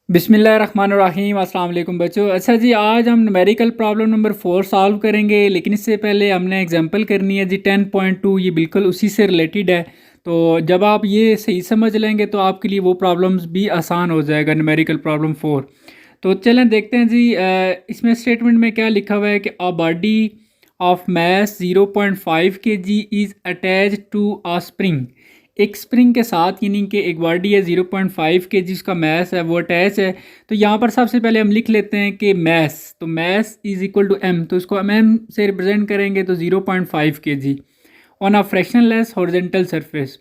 बिस्मिल्लाहिर्रहमानिर्रहीम। अस्सलाम वालेकुम बच्चों। अच्छा जी, आज हम न्यूमेरिकल प्रॉब्लम नंबर 4 सॉल्व करेंगे, लेकिन इससे पहले हमने एग्जांपल करनी है जी 10.2। ये बिल्कुल उसी से रिलेटेड है। तो जब आप ये सही समझ लेंगे तो आपके लिए वो प्रॉब्लम्स भी आसान हो जाएगा, न्यूमेरिकल प्रॉब्लम 4। तो चलें देखते हैं जी। इसमें स्टेटमेंट में क्या लिखा हुआ है कि a body of mass 0.5 kg is attach to a spring. एक स्प्रिंग के साथ, यानी कि एक बॉडी है 0.5 kg, उसका मैस है वो अटैच है। तो यहाँ पर सबसे पहले हम लिख लेते हैं कि मैस, तो mass is equal to M, तो इसको हम एम से रिप्रेजेंट करेंगे तो 0.5 kg on a frictionless horizontal surface.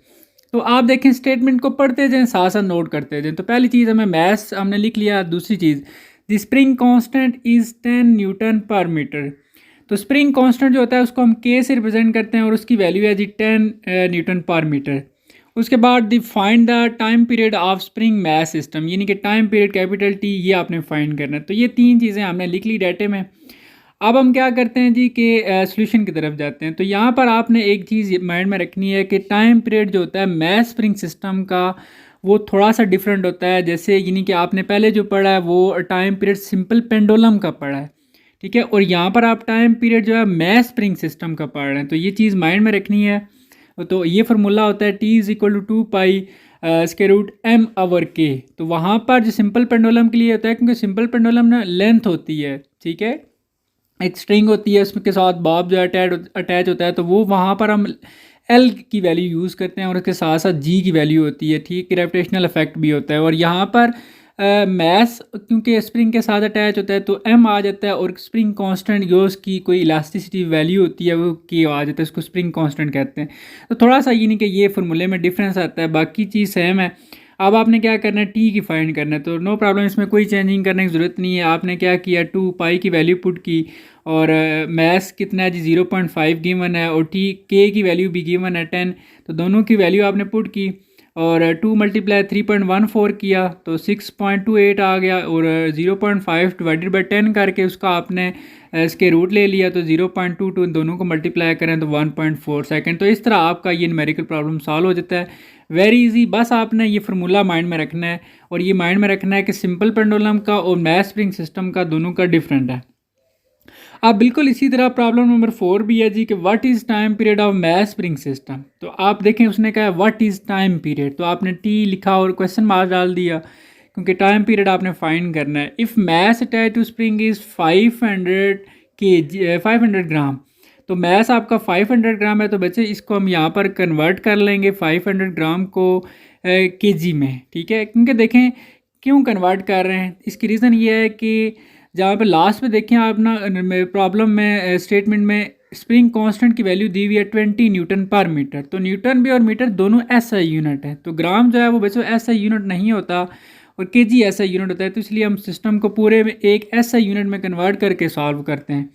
तो आप देखें, स्टेटमेंट को पढ़ते जाएं, साथ साथ नोट करते जाएं। तो पहली चीज़ हमें मैस हमने लिख लिया। दूसरी चीज़, the spring constant is 10 newton per metre. तो स्प्रिंग कांस्टेंट जो होता है उसको हम के से रिप्रेजेंट करते हैं और उसकी वैल्यू है जी 10 न्यूटन पर मीटर। उसके बाद the find the time period of spring mass system, यानी कि टाइम पीरियड कैपिटल टी, ये आपने फाइंड करना है। तो ये तीन चीज़ें हमने लिख ली डाटे में। अब हम क्या करते हैं जी कि सॉल्यूशन की तरफ जाते हैं। तो यहाँ पर आपने एक चीज़ माइंड में रखनी है कि टाइम पीरियड जो होता है मैस स्प्रिंग सिस्टम का, वो थोड़ा सा डिफरेंट होता है। जैसे यानी कि आपने पहले जो पढ़ा है वो टाइम पीरियड सिंपल पेंडुलम का पढ़ा है, ठीक है, और यहाँ पर आप टाइम पीरियड जो है मैस स्प्रिंग सिस्टम का पढ़ रहे हैं। तो ये चीज़ माइंड में रखनी है। तो ये फार्मूला होता है T is equal to 2 pi square root M over K. तो वहाँ पर जो सिंपल पेंडुलम के लिए होता है, क्योंकि सिंपल पेंडुलम ना लेंथ होती है, ठीक है, एक स्ट्रिंग होती है, उसके साथ बॉब जो अटैच होता है, तो वो वहाँ पर हम एल की वैल्यू यूज़ करते हैं और उसके साथ साथ जी की वैल्यू होती है, ठीक, ग्रेविटेशनल इफेक्ट भी होता है। और यहाँ पर मैस क्योंकि स्प्रिंग के साथ अटैच होता है तो एम आ जाता है, और स्प्रिंग कांस्टेंट जो उसकी कोई इलास्टिसिटी वैल्यू होती है वो के आ जाता है, उसको स्प्रिंग कांस्टेंट कहते हैं। तो थोड़ा सा ये नहीं कि ये फार्मूले में डिफरेंस आता है, बाकी चीज़ सेम है। अब आपने क्या करना है, टी की फाइंड करना है। तो नो प्रॉब्लम, इसमें कोई चेंजिंग करने की ज़रूरत नहीं है। आपने क्या किया, 2 पाई की वैल्यू पुट की, और मैस कितना है जी 0.5 गिवन है, और टी के की वैल्यू भी गिवन है 10। तो दोनों की वैल्यू आपने पुट की, और 2 मल्टीप्लाई 3.14 किया तो 6.28 आ गया, और 0.5 डिवाइडेड बाई 10 करके उसका आपने इसके रूट ले लिया, तो 0.22 दोनों को मल्टीप्लाई करें तो 1.4 सेकेंड। तो इस तरह आपका ये न्यूमेरिकल प्रॉब्लम सॉल्व हो जाता है। वेरी इजी, बस आपने ये फार्मूला माइंड में रखना है, और ये माइंड में रखना है कि सिंपल पेंडुलम का और मैस स्प्रिंग सिस्टम का दोनों का डिफरेंट है। अब बिल्कुल इसी तरह प्रॉब्लम नंबर 4 भी है जी कि what is time period of mass spring system. तो आप देखें, उसने कहा व्हाट इज़ टाइम पीरियड, तो आपने टी लिखा और क्वेश्चन मार्क डाल दिया, क्योंकि टाइम पीरियड आपने फाइंड करना है। If mass attach to spring is 500 gram, तो मैस आपका 500 ग्राम है। तो बच्चे इसको हम यहाँ पर कन्वर्ट कर लेंगे 500 ग्राम को केजी में, ठीक है। क्योंकि देखें क्यों कन्वर्ट कर रहे हैं, इसकी रीज़न ये है कि जहाँ पे लास्ट में देखें आप ना, प्रॉब्लम में स्टेटमेंट में स्प्रिंग कांस्टेंट की वैल्यू दी हुई है 20 न्यूटन पर मीटर। तो न्यूटन भी और मीटर दोनों एसआई यूनिट है। तो ग्राम जो है वो बच्चों एसआई यूनिट नहीं होता, और केजी एसआई यूनिट होता है। तो इसलिए हम सिस्टम को पूरे में एक एसआई यूनिट में कन्वर्ट करके सॉल्व करते हैं।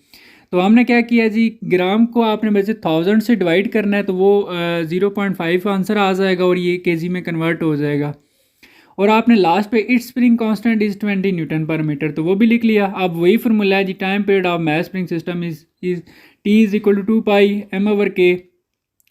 तो हमने क्या किया जी, ग्राम को आपने बच्चे 1000 से डिवाइड करना है, तो वो 0.5 आंसर आ जाएगा, और ये केजी में कन्वर्ट हो जाएगा। और आपने लास्ट पे it spring constant is 20 newton per metre, तो वो भी लिख लिया। अब वही फार्मूला है जी, time period of mass spring system is T is equal to 2 pi M over K,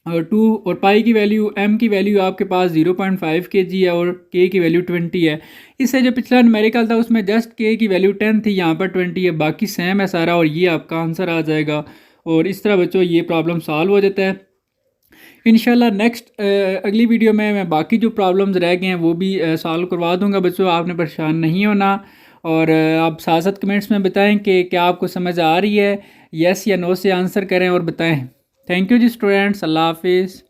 और 2 और पाई की वैल्यू, एम की वैल्यू आपके पास 0.5 kg है, और के की वैल्यू 20 है। इससे जो पिछला न्यूमेरिकल था उसमें जस्ट के की वैल्यू 10 थी, यहाँ पर 20 है, बाकी सेम है सारा, और ये आपका आंसर आ जाएगा। और इस तरह बच्चों ये प्रॉब्लम सॉल्व हो जाता है। इंशाल्लाह नेक्स्ट अगली वीडियो में मैं बाकी जो प्रॉब्लम्स रह गए हैं वो भी सॉल्व करवा दूंगा बच्चों, आपने परेशान नहीं होना। और आप साथ साथ कमेंट्स में बताएं कि क्या आपको समझ आ रही है, यस या नो से आंसर करें और बताएं। थैंक यू जी स्टूडेंट्स, अल्लाह हाफिज़।